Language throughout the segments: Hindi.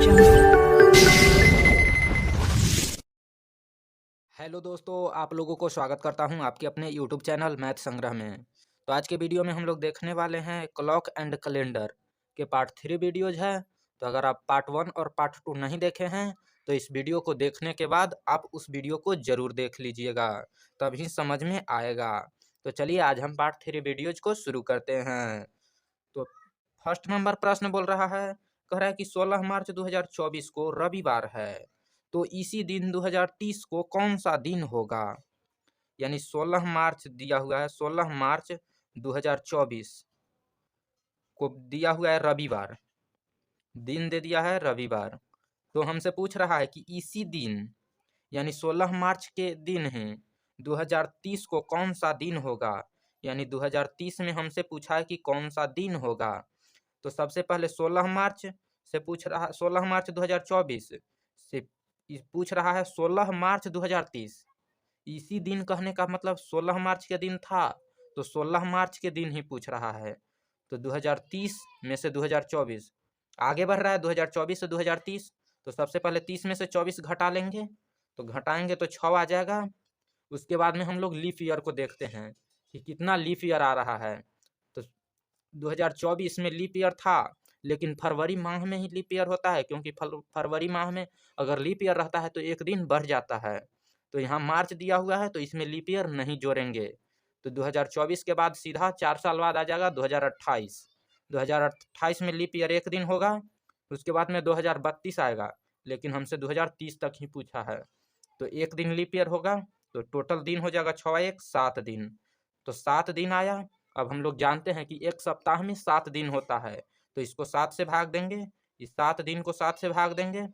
हेलो दोस्तों, आप लोगों को स्वागत करता हूं आपके अपने यूट्यूब चैनल मैथ संग्रह में। तो आज के वीडियो में हम लोग देखने वाले हैं क्लॉक एंड कैलेंडर के पार्ट 3 वीडियोज है। तो अगर आप पार्ट 1 और पार्ट 2 नहीं देखे हैं तो इस वीडियो को देखने के बाद आप उस वीडियो को ज़रूर देख लीजिएगा, तभी समझ में आएगा। तो चलिए आज हम पार्ट 3 वीडियोज को शुरू करते हैं। तो फर्स्ट नंबर प्रश्न बोल रहा है, कह रहा है कि 16 मार्च 2024 को रविवार है, तो इसी दिन 2030 को कौन सा दिन होगा। यानी 16 मार्च दिया हुआ है, 16 मार्च 2024 को दिया हुआ है रविवार, दिन दे दिया है रविवार। तो हमसे पूछ रहा है कि इसी दिन यानी 16 मार्च के दिन ही 2030 को कौन सा दिन होगा। यानी 2030 में हमसे पूछा है कि कौन सा दिन होगा। तो सबसे पहले 16 मार्च से पूछ रहा, 16 मार्च 2024 से पूछ रहा है 16 मार्च 2030। इसी दिन कहने का मतलब 16 मार्च के दिन था, तो 16 मार्च के दिन ही पूछ रहा है। तो 2030 में से 2024 आगे बढ़ रहा है, 2024 से 2030। तो सबसे पहले 30 में से 24 घटा लेंगे, तो घटाएंगे तो 6 आ जाएगा। उसके बाद में हम लोग लीफ ईयर को देखते हैं कि कितना लीफ ईयर आ रहा है। तो 2024 में लीप ईयर था, लेकिन फरवरी माह में ही लीप ईयर होता है, क्योंकि फरवरी माह में अगर लीप ईयर रहता है तो एक दिन बढ़ जाता है। तो यहाँ मार्च दिया हुआ है तो इसमें लीप ईयर नहीं जोड़ेंगे। तो 2024 के बाद सीधा 4 साल बाद आ जाएगा 2028। 2028 में लीप ईयर एक दिन होगा। उसके बाद में 2032 आएगा, लेकिन हमसे 2030 तक ही पूछा है, तो एक दिन लीप ईयर होगा। तो टोटल दिन हो जाएगा 6 1 7 दिन। तो 7 दिन आया। अब हम लोग जानते हैं कि एक सप्ताह में 7 दिन होता है, तो इसको 7 से भाग देंगे, इस 7 दिन को 7 से भाग देंगे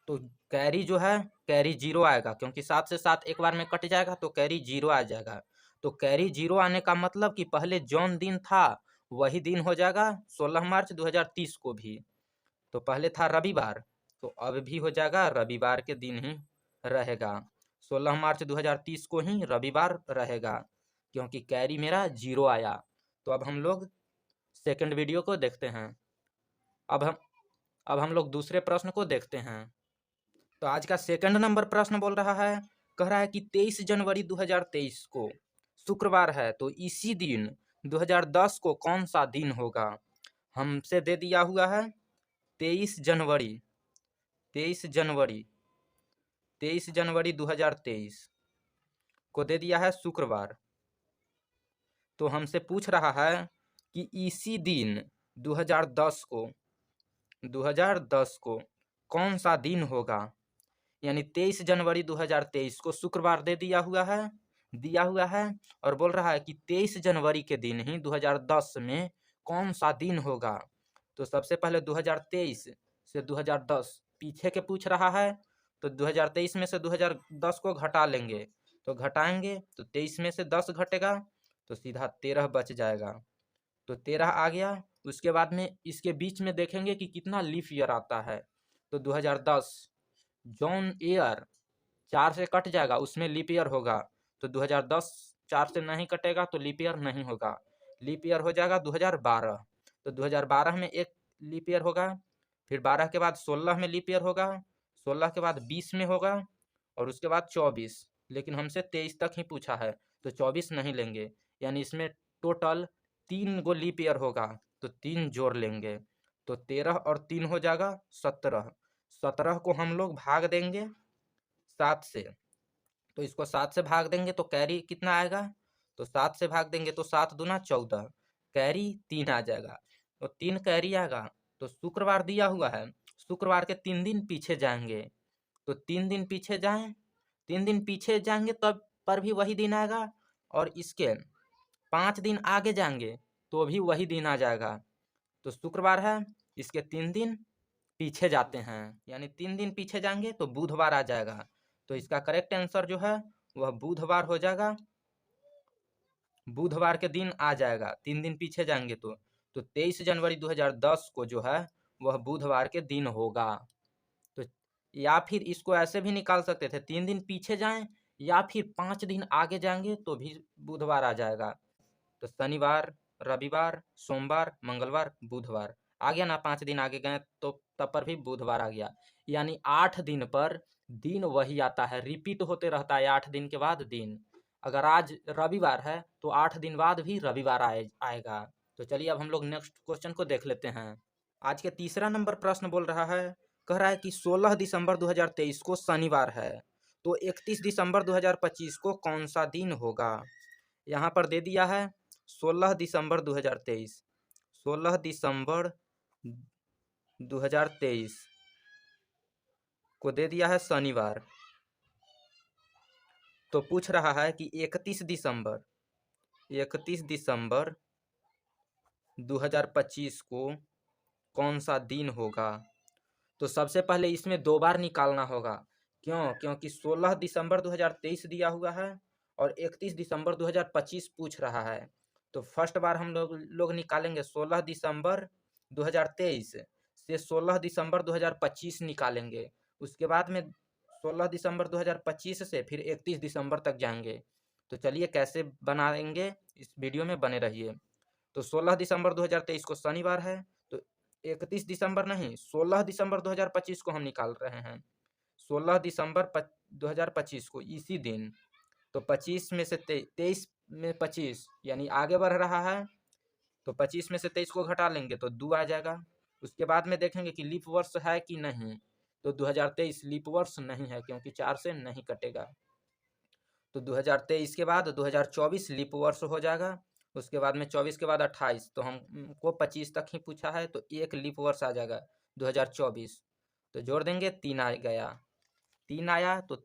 तो कैरी जो है कैरी 0 आएगा, क्योंकि 7 से 7 एक बार में कट जाएगा तो कैरी 0 आ जाएगा। तो कैरी 0 आने का मतलब कि पहले जौन दिन था वही दिन हो जाएगा 16 मार्च 2030 को भी। तो पहले था रविवार, तो अब भी हो जाएगा रविवार के दिन ही रहेगा। 16 मार्च 2030 को ही रविवार रहेगा, क्योंकि कैरी मेरा 0 आया। तो अब हम लोग सेकंड वीडियो को देखते हैं। अब हम लोग दूसरे प्रश्न को देखते हैं। तो आज का सेकंड नंबर प्रश्न बोल रहा है, कह रहा है कि 23 जनवरी 2023 को शुक्रवार है, तो इसी दिन 2010 को कौन सा दिन होगा। हमसे दे दिया हुआ है 23 जनवरी 23 जनवरी 23 जनवरी 2023 को दे दिया है शुक्रवार। तो हमसे पूछ रहा है कि इसी दिन 2010 को कौन सा दिन होगा। यानी 23 जनवरी 2023 को शुक्रवार दिया हुआ है और बोल रहा है कि 23 जनवरी के दिन ही 2010 में कौन सा दिन होगा। तो सबसे पहले 2023 से 2010 पीछे के पूछ रहा है, तो 2023 में से 2010 को घटा लेंगे, तो घटाएंगे तो 23 में से 10 घटेगा तो सीधा 13 बच जाएगा। तो 13 आ गया। उसके बाद में इसके बीच में देखेंगे कि कितना लीफ ईयर आता है। तो 2010 जॉन ईयर 4 से कट जाएगा, उसमें लीप ईयर होगा। तो 2010 4 से नहीं कटेगा तो लीप ईयर नहीं होगा। लीप ईयर हो जाएगा 2012। तो 2012 में एक लीप ईयर होगा, फिर 12 के बाद 16 में लीप ईयर होगा, 16 के बाद 20 में होगा और उसके बाद 24। लेकिन हमसे 23 तक ही पूछा है तो 24 नहीं लेंगे। यानी इसमें टोटल 3 गो लीप ईयर होगा, तो 3 जोड़ लेंगे। तो 13 और 3 हो जाएगा 17। 17 को हम लोग भाग देंगे 7 से, तो इसको 7 से भाग देंगे तो कैरी कितना आएगा। तो 7 से भाग देंगे तो 7 दूना 14, कैरी 3 आ जाएगा। तो 3 कैरी आएगा। तो शुक्रवार दिया हुआ है, शुक्रवार के 3 दिन पीछे जाएंगे। तो 3 दिन पीछे जाएं, 3 दिन पीछे जाएंगे तब पर भी वही दिन आएगा, और इसके 5 दिन आगे जाएंगे तो भी वही दिन आ जाएगा। तो शुक्रवार है, इसके 3 दिन पीछे जाते हैं, यानी 3 दिन पीछे जाएंगे तो बुधवार आ जाएगा। तो इसका करेक्ट आंसर जो है वह बुधवार हो जाएगा, बुधवार के दिन आ जाएगा 3 दिन पीछे जाएंगे तो 23 जनवरी 2010 को जो है वह बुधवार के दिन होगा। तो या फिर इसको ऐसे भी निकाल सकते थे, 3 दिन पीछे जाएं या फिर 5 दिन आगे जाएंगे तो भी बुधवार आ जाएगा। तो शनिवार, रविवार, सोमवार, मंगलवार, बुधवार आ गया ना, 5 दिन आगे गए तो तब पर भी बुधवार आ गया। यानी 8 दिन पर दिन वही आता है, रिपीट होते रहता है 8 दिन के बाद दिन। अगर आज रविवार है तो 8 दिन बाद भी रविवार आएगा। तो चलिए अब हम लोग नेक्स्ट क्वेश्चन को देख लेते हैं। आज के तीसरा नंबर प्रश्न बोल रहा है, कह रहा है कि 16 दिसंबर 2023 को शनिवार है, तो 31 दिसंबर 2025 को कौन सा दिन होगा। यहाँ पर दे दिया है 16 दिसंबर 2023, 16 दिसंबर 2023 को दे दिया है शनिवार। तो पूछ रहा है कि 31 दिसंबर 2025 को कौन सा दिन होगा। तो सबसे पहले इसमें 2 बार निकालना होगा। क्यों? क्योंकि 16 दिसंबर 2023 दिया हुआ है और 31 दिसंबर 2025 पूछ रहा है। तो फर्स्ट बार हम लोग निकालेंगे 16 दिसंबर 2023 से 16 दिसंबर 2025 निकालेंगे। उसके बाद में 16 दिसंबर 2025 से फिर 31 दिसंबर तक जाएंगे। तो चलिए कैसे बनाएंगे, इस वीडियो में बने रहिए। तो 16 दिसंबर 2023 को शनिवार है, तो 31 दिसंबर नहीं 16 दिसंबर 2025 को हम निकाल रहे हैं। 16 दिसंबर 2025 को इसी दिन, तो 25 में से 23 में 25 यानी आगे बढ़ रहा है, तो 25 में से 23 को घटा लेंगे तो 2 आ जाएगा। उसके बाद में देखेंगे कि लीप वर्ष है कि नहीं, तो 2023 लीप वर्ष नहीं है क्योंकि 4 से नहीं कटेगा। तो 2023 के बाद 2024 लीप वर्ष हो जाएगा। उसके बाद में 24 के बाद 28, तो हमको 25 तक ही पूछा है, तो एक लीप वर्ष आ जाएगा 2024। तो जोड़ देंगे 3 आ गया, 3 आया तो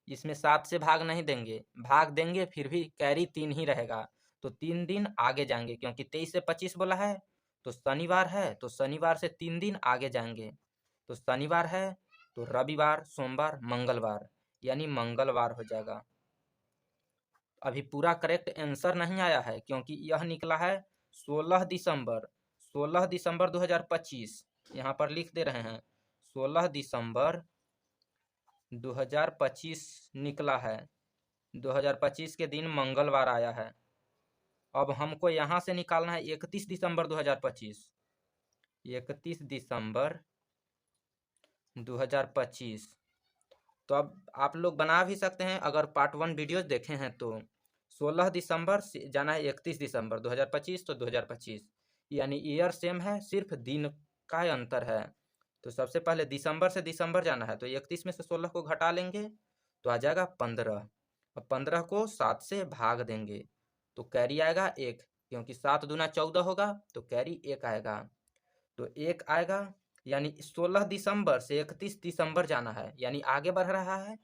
इसमें 7 से भाग नहीं देंगे, भाग देंगे फिर भी कैरी 3 ही रहेगा। तो 3 दिन आगे जाएंगे क्योंकि 23 से 25 बोला है, तो शनिवार है तो शनिवार से 3 दिन आगे जाएंगे। तो शनिवार है तो रविवार, सोमवार, मंगलवार, यानी मंगलवार हो जाएगा। अभी पूरा करेक्ट आंसर नहीं आया है क्योंकि यह निकला है 16 दिसंबर 2025। यहाँ पर लिख दे रहे हैं 16 दिसंबर 2025 निकला है। 2025 के दिन मंगलवार आया है। अब हमको यहाँ से निकालना है 31 दिसंबर 2025। 31 दिसंबर 2025। तो अब आप लोग बना भी सकते हैं अगर पार्ट 1 वीडियोज देखे हैं तो। 16 दिसंबर से जाना है 31 दिसंबर 2025, तो 2025 यानी ईयर सेम है, सिर्फ दिन का अंतर है। तो सबसे पहले दिसंबर से दिसंबर जाना है, तो 31 में से 16 को घटा लेंगे तो आ जाएगा 15। अब 15 को 7 से भाग देंगे तो कैरी आएगा 1, क्योंकि 7 दूना 14 होगा तो कैरी 1 आएगा। तो 1 आएगा यानी 16 दिसंबर से 31 दिसंबर जाना है, यानी आगे बढ़ रहा है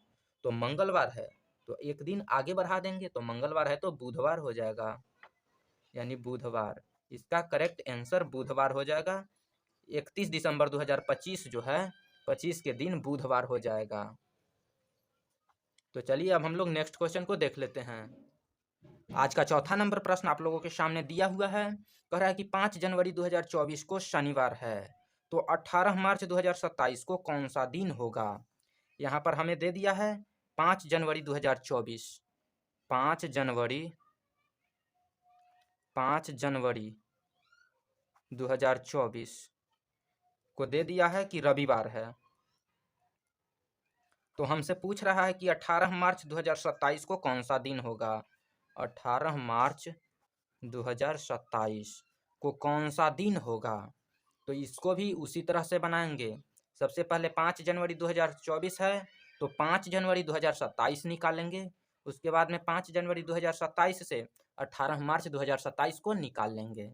तो मंगलवार है, तो एक दिन आगे बढ़ा देंगे तो मंगलवार है तो बुधवार हो जाएगा, यानी बुधवार। इसका करेक्ट आंसर बुधवार हो जाएगा। 31 दिसंबर 2025 जो है 25 के दिन बुधवार हो जाएगा। तो चलिए अब हम लोग नेक्स्ट क्वेश्चन को देख लेते हैं। आज का चौथा नंबर प्रश्न आप लोगों के सामने दिया हुआ है। कह रहा है कि 5 जनवरी 2024 को शनिवार है, तो 18 मार्च 2027 को कौन सा दिन होगा। यहाँ पर हमें दे दिया है 5 जनवरी 2024। 5 जनवरी 2024 को दे दिया है कि रविवार है। तो हमसे पूछ रहा है कि 18 मार्च 2027 को कौन सा दिन होगा। 18 मार्च 2027 को कौन सा दिन होगा। तो इसको भी उसी तरह से बनाएंगे। सबसे पहले 5 जनवरी 2024 है, तो 5 जनवरी 2027 निकालेंगे। उसके बाद में 5 जनवरी 2027 से 18 मार्च 2027 को निकाल लेंगे।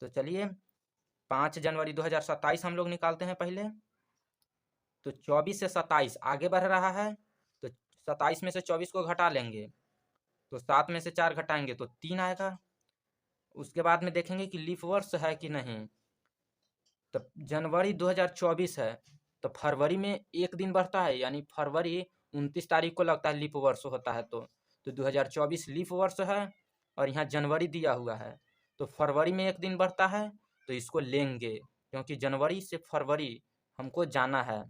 तो चलिए 5 जनवरी 2027 हम लोग निकालते हैं पहले। तो 24 से 27 आगे बढ़ रहा है, तो 27 में से 24 को घटा लेंगे, तो 7 में से 4 घटाएंगे तो 3 आएगा। उसके बाद में देखेंगे कि लीप वर्ष है कि नहीं। तो जनवरी 2024 है, तो फरवरी में एक दिन बढ़ता है, यानी फरवरी 29 तारीख को लगता है लीप वर्ष होता है। तो 2024 लीप वर्ष है और यहाँ जनवरी दिया हुआ है, तो फरवरी में एक दिन बढ़ता है, तो इसको लेंगे क्योंकि जनवरी से फरवरी हमको जाना है।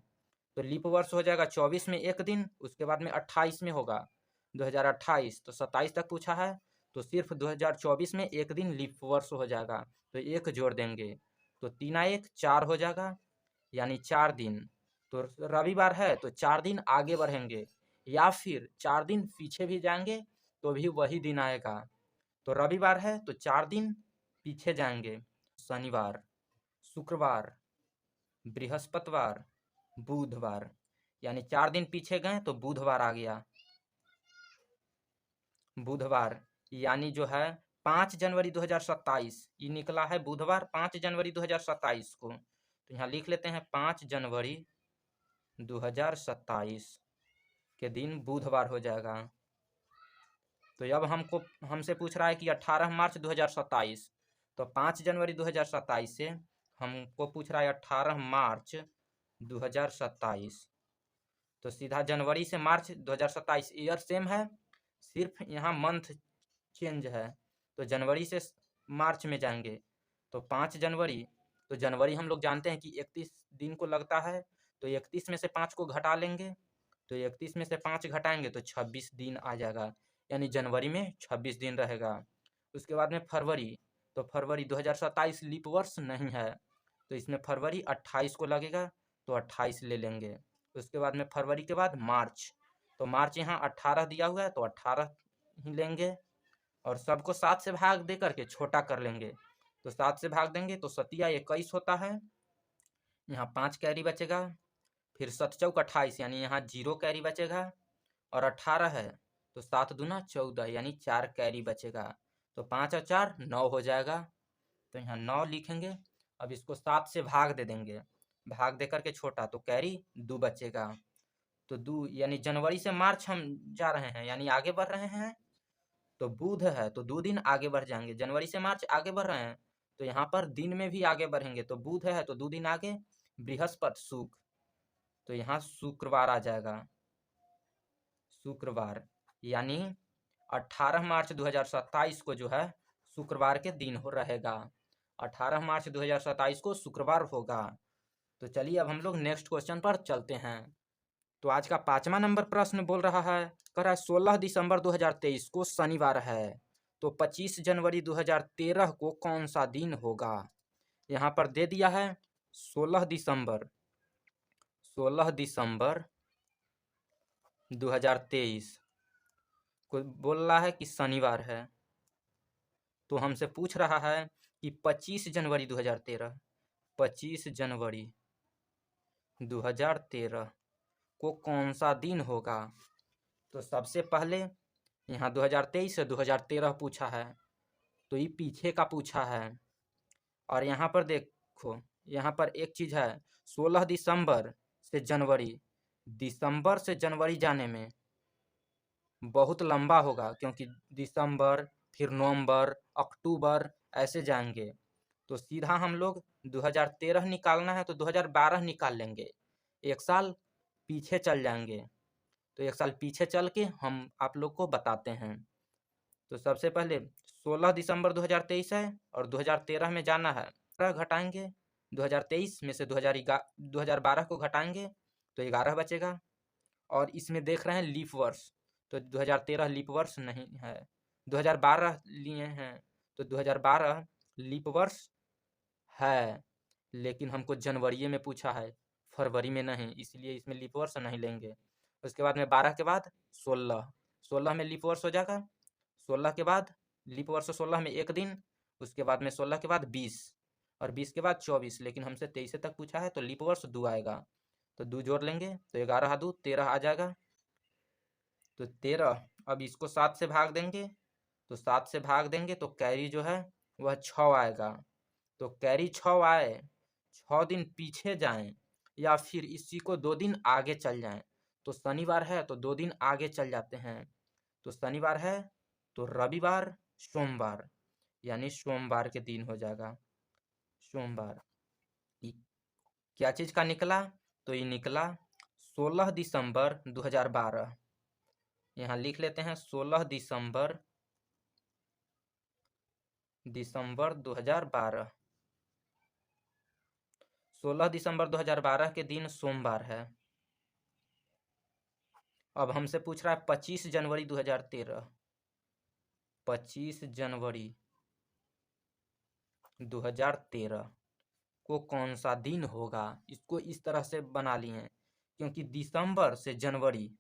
तो लीप वर्ष हो जाएगा 24 में एक दिन, उसके बाद में 28 में होगा 2028, तो 27 तक पूछा है, तो सिर्फ 2024 में एक दिन लीप वर्ष हो जाएगा, तो एक जोड़ देंगे तो 3 1 4 हो जाएगा, यानी 4 दिन। तो रविवार है तो 4 दिन आगे बढ़ेंगे, या फिर 4 दिन पीछे भी जाएंगे तो भी वही दिन आएगा। तो रविवार है तो 4 दिन पीछे जाएंगे, शनिवार, शुक्रवार, बृहस्पतिवार, बुधवार, यानी 4 दिन पीछे गए तो बुधवार आ गया। बुधवार यानी जो है 5 जनवरी 2027 ये निकला है बुधवार, 5 जनवरी 2027 को। तो यहाँ लिख लेते हैं 5 जनवरी 2027 के दिन बुधवार हो जाएगा। तो अब हमसे पूछ रहा है कि 18 मार्च 2027, तो 5 जनवरी 2027 से हमको पूछ रहा है 18 मार्च 2027, तो सीधा जनवरी से मार्च 2027, ईयर सेम है, सिर्फ यहाँ मंथ चेंज है। तो जनवरी से मार्च में जाएंगे तो 5 जनवरी, तो जनवरी हम लोग जानते हैं कि 31 दिन को लगता है, तो 31 में से 5 को घटा लेंगे, तो 31 में से 5 घटाएंगे तो 26 दिन आ जाएगा, यानी जनवरी में 26 दिन रहेगा। उसके बाद में फरवरी, तो फरवरी 2027 लीप वर्ष नहीं है, तो इसमें फरवरी 28 को लगेगा, तो 28 ले लेंगे। उसके बाद में फरवरी के बाद मार्च, तो मार्च यहाँ 18 दिया हुआ है तो 18 ही लेंगे, और सबको 7 से भाग दे करके छोटा कर लेंगे। तो 7 से भाग देंगे तो 7 21 होता है, यहाँ 5 कैरी बचेगा, फिर 7 चौक 28 यानी यहाँ 0 कैरी बचेगा, और 18 है तो 7 दूना 14 यानी 4 कैरी बचेगा। तो 5 और 4 9 हो जाएगा, तो यहाँ 9 लिखेंगे। अब इसको 7 से भाग दे देंगे, भाग दे करके छोटा, तो कैरी 2 बचेगा। तो 2 यानी जनवरी से मार्च हम जा रहे हैं, यानी आगे बढ़ रहे हैं, तो बुध है तो 2 दिन आगे बढ़ जाएंगे। जनवरी से मार्च आगे बढ़ रहे हैं तो यहाँ पर दिन में भी आगे बढ़ेंगे, तो बुध है तो 2 दिन आगे, बृहस्पति, शुक्र, तो यहाँ शुक्रवार आ जाएगा। शुक्रवार यानी 18 मार्च 2027 को जो है शुक्रवार के दिन हो रहेगा, 18 मार्च 2027 को शुक्रवार होगा। तो चलिए अब हम लोग नेक्स्ट क्वेश्चन पर चलते हैं। तो आज का 5वां नंबर प्रश्न बोल रहा है, कह रहा है 16 दिसंबर 2023 को शनिवार है, तो 25 जनवरी 2013 को कौन सा दिन होगा। यहाँ पर दे दिया है 16 दिसंबर 2023 को बोल रहा है कि शनिवार है, तो हमसे पूछ रहा है कि 25 जनवरी 2013 को कौन सा दिन होगा। तो सबसे पहले यहाँ 2023 से 2013 पूछा है, तो ये पीछे का पूछा है। और यहाँ पर देखो, यहाँ पर एक चीज़ है, 16 दिसंबर से जनवरी, दिसंबर से जनवरी जाने में बहुत लंबा होगा, क्योंकि दिसंबर फिर नवंबर अक्टूबर ऐसे जाएंगे। तो सीधा हम लोग 2013 निकालना है तो 2012 निकाल लेंगे, एक साल पीछे चल जाएंगे। तो एक साल पीछे चल के हम आप लोग को बताते हैं। तो सबसे पहले 16 दिसंबर 2023 है और 2013 में जाना है, घटाएंगे 2023 में से 2012 को घटाएंगे तो 11 बचेगा। और इसमें देख रहे हैं लीप वर्ष, तो 2013 लीप वर्ष नहीं है, 2012 लिए हैं, तो 2012 लीप वर्ष है, लेकिन हमको जनवरी में पूछा है, फरवरी में नहीं, इसलिए इसमें लीप वर्ष नहीं लेंगे। उसके बाद में 12 के बाद 16 में लीप वर्ष हो जाएगा, 16 के बाद लीप वर्ष 16 में एक दिन, उसके बाद में 16 के बाद 20 और 20 के बाद 24, लेकिन हमसे 23 तक पूछा है तो लीप वर्ष 2 आएगा, तो 2 जोड़ लेंगे तो 11 2 13 आ जाएगा। तो 13, अब इसको 7 से भाग देंगे, तो 7 से भाग देंगे तो कैरी जो है वह 6 आएगा। तो कैरी 6 आए, 6 दिन पीछे जाएं या फिर इसी को 2 दिन आगे चल जाएं। तो शनिवार है तो 2 दिन आगे चल जाते हैं, तो शनिवार है तो रविवार सोमवार, यानी सोमवार के दिन हो जाएगा। सोमवार क्या चीज़ का निकला, तो ये निकला 16 दिसंबर 2012। यहाँ लिख लेते हैं 16 दिसंबर 2012, 16 दिसंबर 2012 के दिन सोमवार है। अब हमसे पूछ रहा है 25 जनवरी 2013, 25 जनवरी 2013 को कौन सा दिन होगा। इसको इस तरह से बना लिए हैं क्योंकि दिसंबर से जनवरी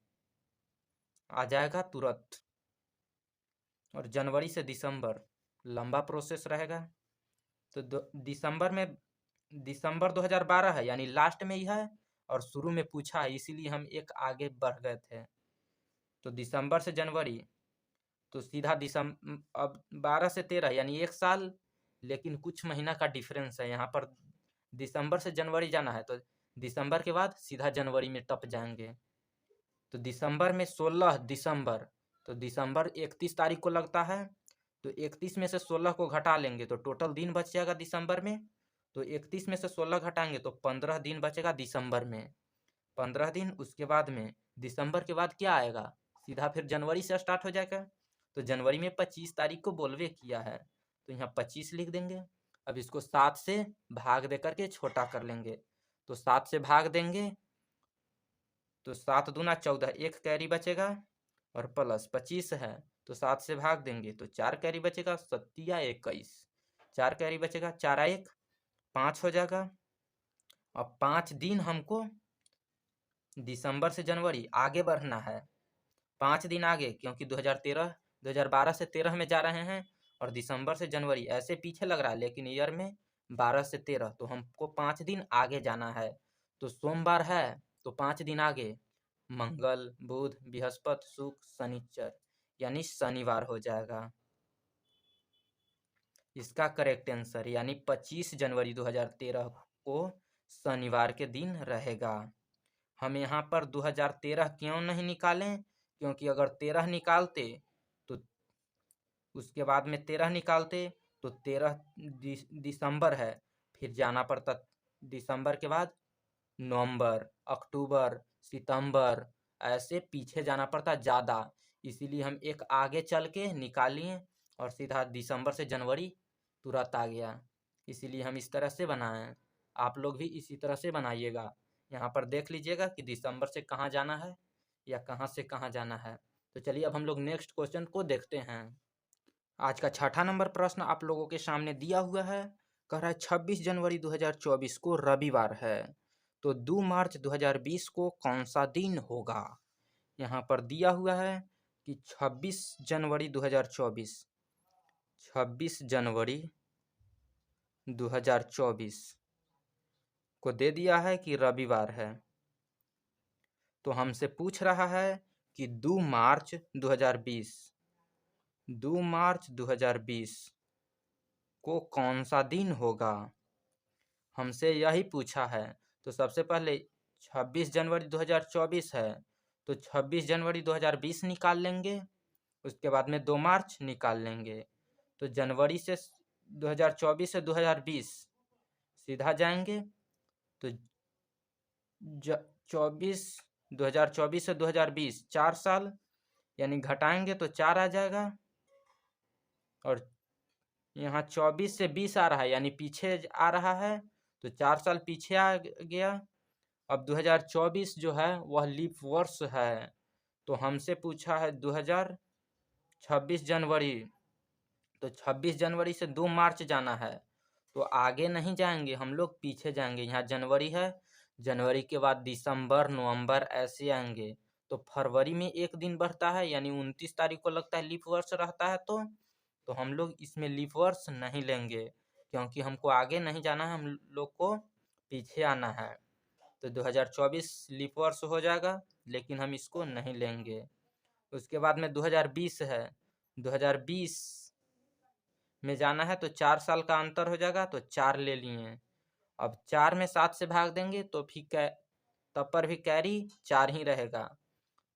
आ जाएगा तुरंत और जनवरी से दिसंबर लंबा प्रोसेस रहेगा। तो दिसंबर 2012 है यानी लास्ट में ही है और शुरू में पूछा है, इसीलिए हम एक आगे बढ़ गए थे। तो दिसंबर से जनवरी तो सीधा अब 12 से 13 यानी 1 साल, लेकिन कुछ महीना का डिफरेंस है। यहाँ पर दिसंबर से जनवरी जाना है तो दिसंबर के बाद सीधा जनवरी में टप जाएंगे। तो दिसंबर में 16 दिसंबर, तो दिसंबर 31 तारीख को लगता है, तो 31 में से 16 को घटा लेंगे तो टोटल दिन बच जाएगा दिसंबर में। तो 31 में से 16 घटाएंगे तो 15 दिन बचेगा दिसंबर में, 15 दिन। उसके बाद में दिसंबर के बाद क्या आएगा, सीधा फिर जनवरी से स्टार्ट हो जाएगा। तो जनवरी में 25 तारीख को बोलवे किया है तो यहाँ 25 लिख देंगे। अब इसको 7 से भाग दे करके छोटा कर लेंगे, तो 7 से भाग देंगे तो 7 दूना 14, एक कैरी बचेगा और प्लस 25 है तो 7 से भाग देंगे तो 4 कैरी बचेगा, 7 4 कैरी बचेगा, 4 1 5 हो जाएगा। अब 5 दिन हमको दिसंबर से जनवरी आगे बढ़ना है, 5 दिन आगे, क्योंकि 2012 से 13 में जा रहे हैं और दिसंबर से जनवरी ऐसे पीछे लग रहा है, लेकिन ईयर में 12 से 13 तो हमको 5 दिन आगे जाना है। तो सोमवार है तो 5 दिन आगे मंगल, बुध, बृहस्पति, शुक्र, शनिचर यानी शनिवार हो जाएगा। इसका करेक्ट आंसर यानी 25 जनवरी 2013 को शनिवार के दिन रहेगा। हम यहाँ पर 2013 क्यों नहीं निकालें, क्योंकि अगर 13 निकालते तो उसके बाद में 13 निकालते तो 13 दिसंबर है, फिर जाना पड़ता दिसंबर के बाद नवंबर, अक्टूबर, सितंबर, ऐसे पीछे जाना पड़ता ज़्यादा। इसीलिए हम एक आगे चल के निकालिए और सीधा दिसंबर से जनवरी तुरंत आ गया। इसीलिए हम इस तरह से बनाएं, आप लोग भी इसी तरह से बनाइएगा। यहाँ पर देख लीजिएगा कि दिसंबर से कहाँ जाना है या कहाँ से कहाँ जाना है। तो चलिए अब हम लोग नेक्स्ट क्वेश्चन को देखते हैं। आज का 6ठा नंबर प्रश्न आप लोगों के सामने दिया हुआ है। कह रहा है 26 जनवरी 2024 को रविवार है, तो 2 मार्च 2020 को कौन सा दिन होगा। यहाँ पर दिया हुआ है कि 26 जनवरी 2024, 26 जनवरी 2024 को दे दिया है कि रविवार है। तो हमसे पूछ रहा है कि 2 मार्च 2020, 2 मार्च 2020 को कौन सा दिन होगा, हमसे यही पूछा है। तो सबसे पहले 26 जनवरी 2024 है तो 26 जनवरी 2020 निकाल लेंगे, उसके बाद में 2 मार्च निकाल लेंगे। तो जनवरी से 2024 से 2020 सीधा जाएंगे तो 2024 से 2020 4 साल, यानी घटाएंगे तो 4 आ जाएगा और यहाँ 24 से 20 आ रहा है यानी पीछे आ रहा है तो 4 साल पीछे आ गया। अब 2024 जो है वह लीप वर्ष है, तो हमसे पूछा है 2026 जनवरी, तो 26 जनवरी से 2 मार्च जाना है तो आगे नहीं जाएंगे हम लोग, पीछे जाएंगे। यहाँ जनवरी है, जनवरी के बाद दिसंबर, नवंबर ऐसे आएंगे। तो फरवरी में एक दिन बढ़ता है यानी 29 तारीख को लगता है लीप वर्ष रहता है, तो हम लोग इसमें लीप वर्ष नहीं लेंगे क्योंकि हमको आगे नहीं जाना है, हम लोग को पीछे आना है। तो 2024 लीप वर्ष हो जाएगा, लेकिन हम इसको नहीं लेंगे। उसके बाद में 2020 है, 2020 में जाना है तो 4 साल का अंतर हो जाएगा तो 4 ले लिए। अब 4 में 7 से भाग देंगे तो फिर तब पर भी कैरी 4 ही रहेगा।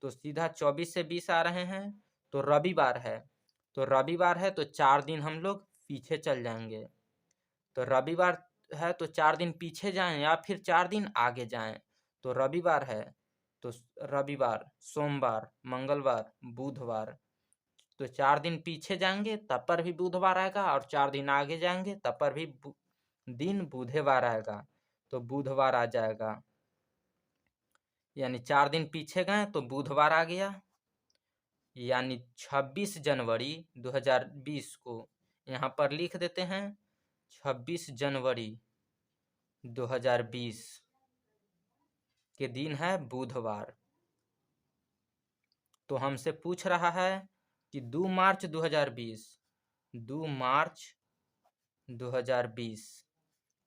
तो सीधा 24 से 20 आ रहे हैं तो रविवार है, तो रविवार है तो 4 दिन हम लोग पीछे चल जाएंगे। तो रविवार है तो 4 दिन पीछे जाएं या फिर 4 दिन आगे जाएं। तो रविवार है तो रविवार, सोमवार, मंगलवार, बुधवार, तो 4 दिन पीछे जाएंगे तब पर भी बुधवार आएगा और 4 दिन आगे जाएंगे तब पर भी दिन बुधवार आएगा तो बुधवार आ जाएगा। यानी 4 दिन पीछे गए तो बुधवार आ गया, यानी 26 जनवरी 2020 को यहाँ पर लिख देते हैं 26 जनवरी 2020 के दिन है बुधवार। तो हमसे पूछ रहा है कि 2 मार्च 2020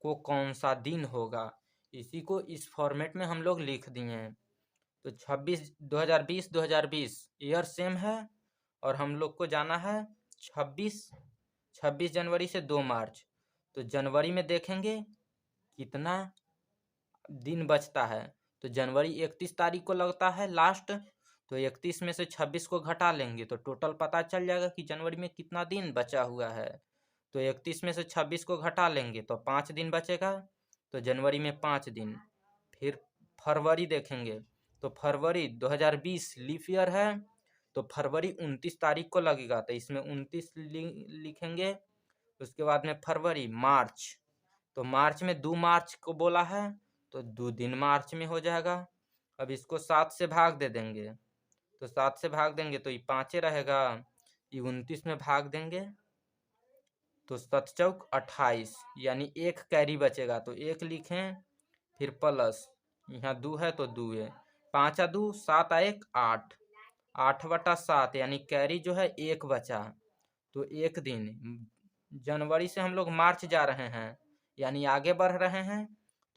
को कौन सा दिन होगा। इसी को इस फॉर्मेट में हम लोग लिख दिए हैं। तो 2020 ईयर सेम है और हम लोग को जाना है 26 जनवरी से 2 मार्च। तो जनवरी में देखेंगे कितना दिन बचता है। तो जनवरी 31 तारीख को लगता है लास्ट। तो 31 में से 26 को घटा लेंगे तो टोटल पता चल जाएगा कि जनवरी में कितना दिन बचा हुआ है। तो 31 में से 26 को घटा लेंगे तो 5 दिन बचेगा। तो जनवरी में 5 दिन। फिर फरवरी देखेंगे तो फरवरी 2020 लीप ईयर है। तो फरवरी 29 तारीख को लगेगा तो इसमें 29 लिखेंगे। उसके बाद में फरवरी मार्च। तो मार्च में 2 मार्च को बोला है तो 2 दिन मार्च में हो जाएगा। अब इसको 7 से भाग दे देंगे। तो 7 से भाग देंगे तो ये 5 रहेगा। ये 29 में भाग देंगे तो 7 चौक 28 यानी 1 कैरी बचेगा। तो 1 लिखें फिर प्लस यहाँ 2 है तो 2 है। 5 2 7 1 8 8/7 यानी कैरी जो है 1 बचा। तो 1 दिन जनवरी से हम लोग मार्च जा रहे हैं यानी आगे बढ़ रहे हैं।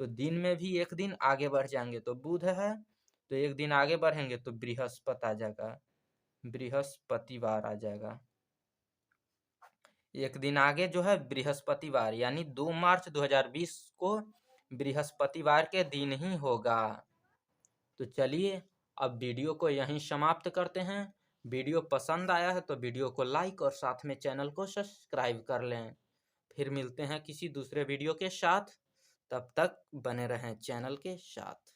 तो दिन में भी 1 दिन आगे बढ़ जाएंगे। तो बुध है तो 1 दिन आगे बढ़ेंगे तो बृहस्पति आ जाएगा, बृहस्पतिवार आ जाएगा। 1 दिन आगे जो है बृहस्पतिवार यानी 2 मार्च 2020 को बृहस्पतिवार के दिन ही होगा। तो चलिए अब वीडियो को यहीं समाप्त करते हैं। वीडियो पसंद आया है तो वीडियो को लाइक और साथ में चैनल को सब्सक्राइब कर लें। फिर मिलते हैं किसी दूसरे वीडियो के साथ। तब तक बने रहें चैनल के साथ।